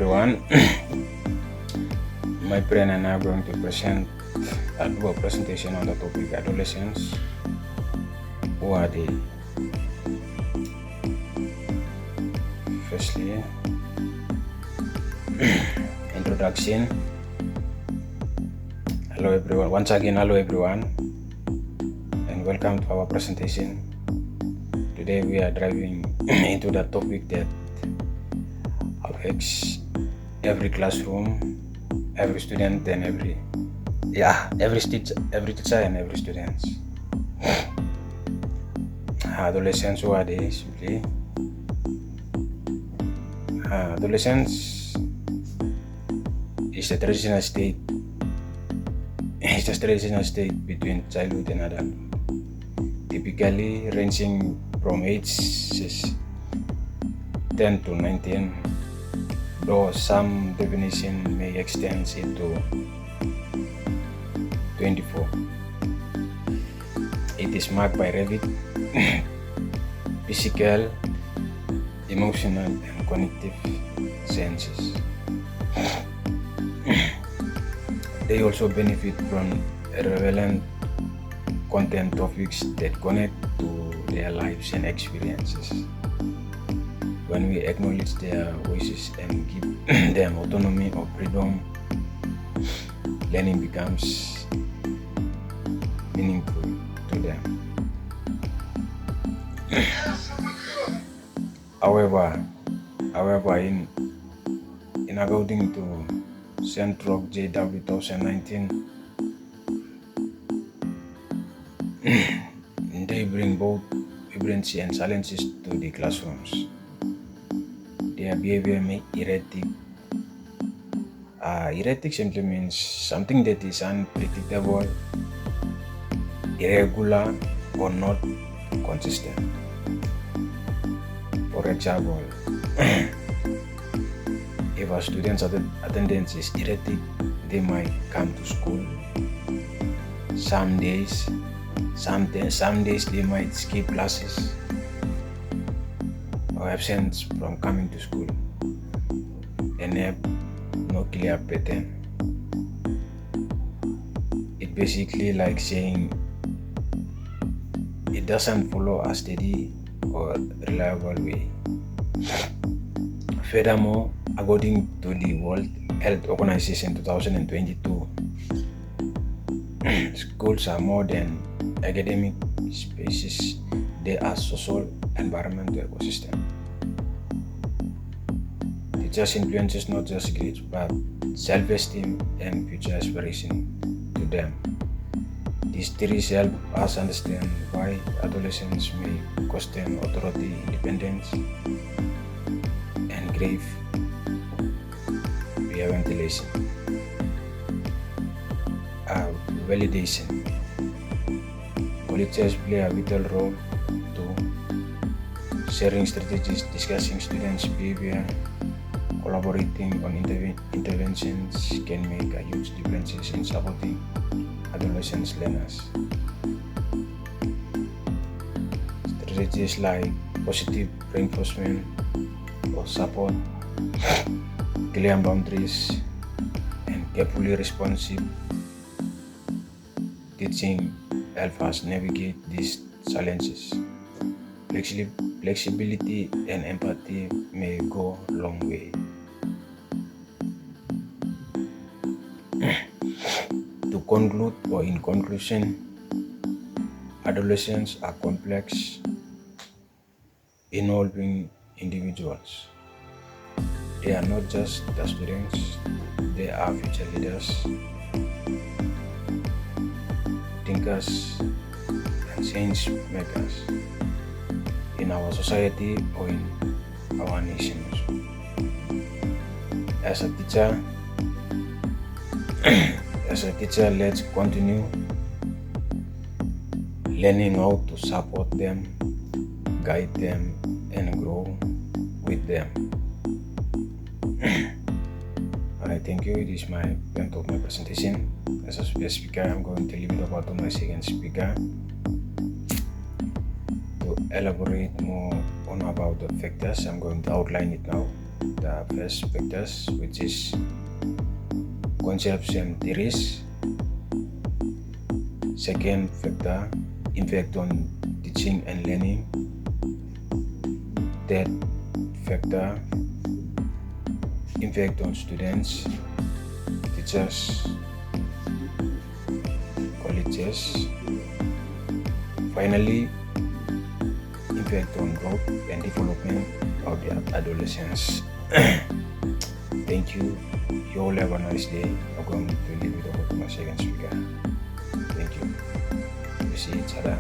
everyone. My friend and I are going to do a presentation on the topic adolescents. Who are they? Firstly, introduction. Hello everyone. Once again, hello everyone, and welcome to our presentation. Today we are diving into the topic that affects every classroom, every student, and every teacher and every student. Adolescents, who are they? Simply, adolescence is a transitional state. It's a transitional state between childhood and adulthood, typically ranging from ages 10 to 19, though some definition may extend it to 24. It is marked by rapid physical, emotional, and cognitive senses. They also benefit from relevant content topics that connect to their lives and experiences. When we acknowledge their voices and give them autonomy or freedom, learning becomes meaningful to them. However, in according to Centrock JW 2019, they bring both vibrancy and challenges to the classrooms. Their behavior may erratic. Erratic simply means something that is unpredictable, irregular, or not consistent. For example, if a student's attendance is erratic, they might come to school. Some days they might skip classes or absent from coming to school and have no clear pattern. It basically like saying it doesn't follow a steady or reliable way. Furthermore, according to the World Health Organization 2022, schools are more than academic spaces. They are social environmental ecosystem. Teachers influences not just grades but self-esteem and future aspiration to them. These theories help us understand why adolescents may question authority, independence, and grave peer ventilation. Validation. Colleges play a vital role too. Sharing strategies, discussing students' behavior, collaborating on interventions can make a huge difference in supporting adolescent learners. Strategies like positive reinforcement or support, clear boundaries, and carefully responsive teaching help us navigate these challenges. Flexibility and empathy may go a long way. To conclude, or in conclusion, adolescents are complex, involving individuals. They are not just the students, they are future leaders, thinkers, and change makers in our society or in our nation. As a teacher, let's continue learning how to support them, guide them, and grow with them. Alright, thank you. This is my end of my presentation. As a speaker, I'm going to leave it over to my second speaker to elaborate more on about the factors. I'm going to outline it now. the first factors, which is concepts and theories. Second factor, impact on teaching and learning. Third factor, impact on students, teachers, colleges. Finally, impact on growth and development of the adolescents. Thank you. You all have a nice day. I'm going to leave it over to my second speaker. Thank you. We see each other.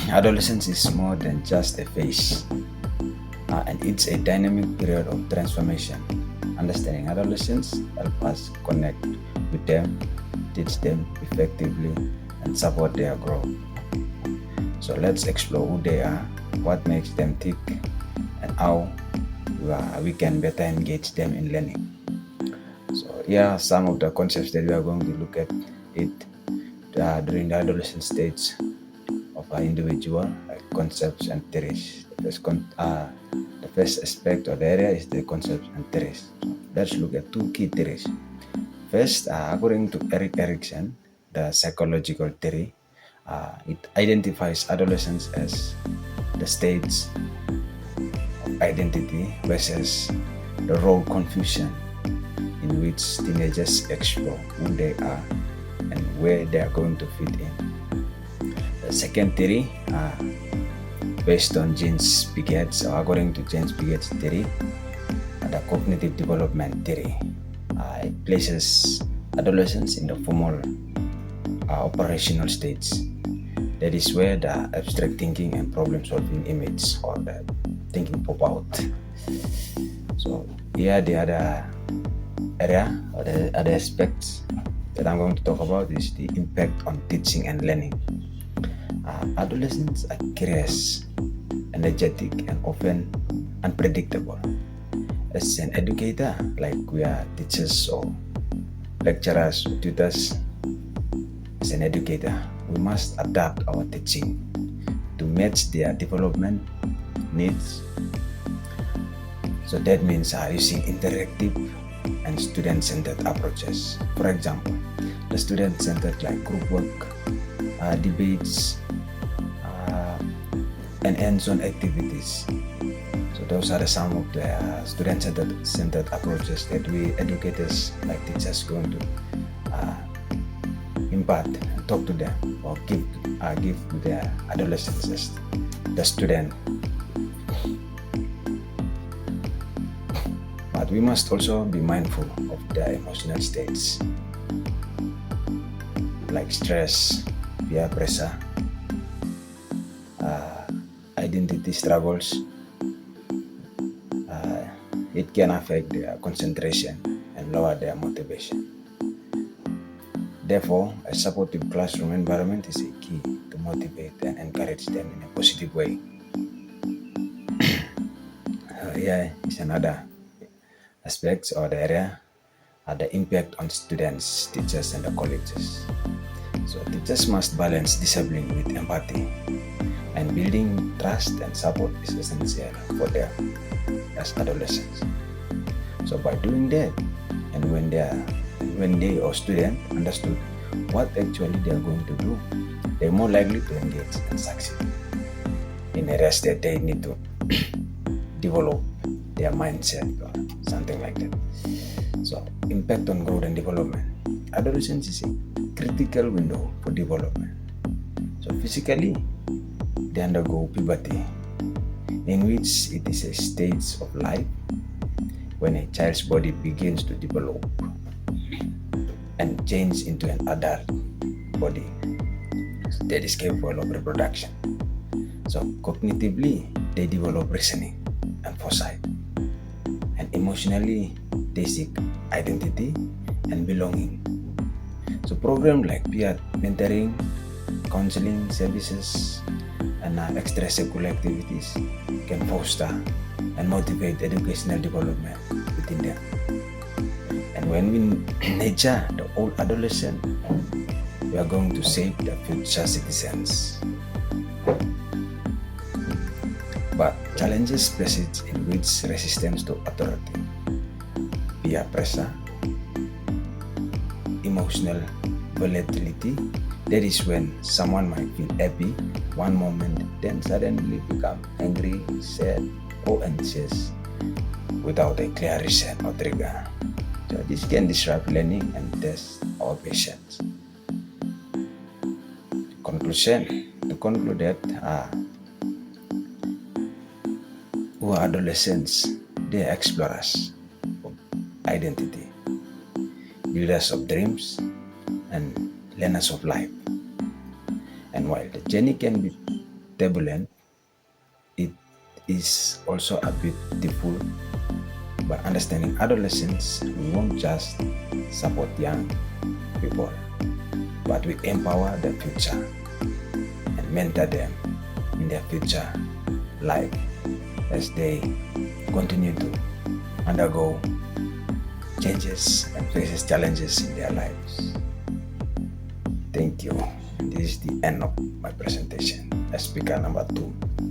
Adolescence is more than just a phase, and it's a dynamic period of transformation. Understanding adolescents help us connect with them, teach them effectively, and support their growth. So let's explore who they are, what makes them tick, and how we can better engage them in learning. So here are some of the concepts that we are going to look at it during the adolescent stage of an individual, like concepts and theories. The first aspect of the area is the concepts and theories. So let's look at two key theories. First, according to Erik Erikson, the psychological theory, it identifies adolescence as the states of identity versus the role confusion in which teenagers explore who they are and where they are going to fit in. The second theory, based on James Piaget's, or according to James Piaget's theory, the cognitive development theory, it places adolescence in the formal operational stage. That is where the abstract thinking and problem solving image or the thinking pop out. So here the other area or the other aspects that I'm going to talk about is the impact on teaching and learning. Adolescents are curious, energetic, and often unpredictable. As an educator, like we are teachers or lecturers or tutors, as an educator, we must adapt our teaching to match their development needs. So that means using interactive and student-centered approaches. For example, the student-centered like group work, debates, and hands-on activities. So those are some of the student-centered approaches that we educators like teachers going to impart and talk to them or give to their adolescents as the student. But we must also be mindful of their emotional states like stress, peer pressure, identity struggles. It can affect their concentration and lower their motivation. Therefore, a supportive classroom environment is a key to motivate and encourage them in a positive way. Here is another aspect or the area, the impact on students, teachers, and the colleges. So teachers must balance discipline with empathy, and building trust and support is essential for them as adolescents. So by doing that, and when they or student understood what actually they are going to do, they're more likely to engage and succeed in areas that they need to develop their mindset or something like that. So impact on growth and development. Adolescence is a critical window for development. So physically, they undergo puberty, in which it is a stage of life when a child's body begins to develop and change into an adult body that is capable of reproduction. So cognitively, they develop reasoning and foresight, and emotionally, they seek identity and belonging. So programs like peer mentoring, counseling services, and extracurricular activities can foster and motivate educational development within them. And when we nurture the old adolescent, we are going to shape the future citizens. but challenges persist in which resistance to authority, peer pressure, emotional volatility. That is when someone might feel happy one moment, then suddenly become angry, sad, or anxious without a clear reason or trigger. So this can disrupt learning and test our patience. To conclude that, who are adolescents, they are explorers of identity, builders of dreams, and learners of life. And while the journey can be turbulent, it is also a bit beautiful. By understanding adolescence, we won't just support young people, but we empower the future and mentor them in their future life as they continue to undergo changes and faces challenges in their lives. Thank you. This is the end of my presentation as speaker number 2.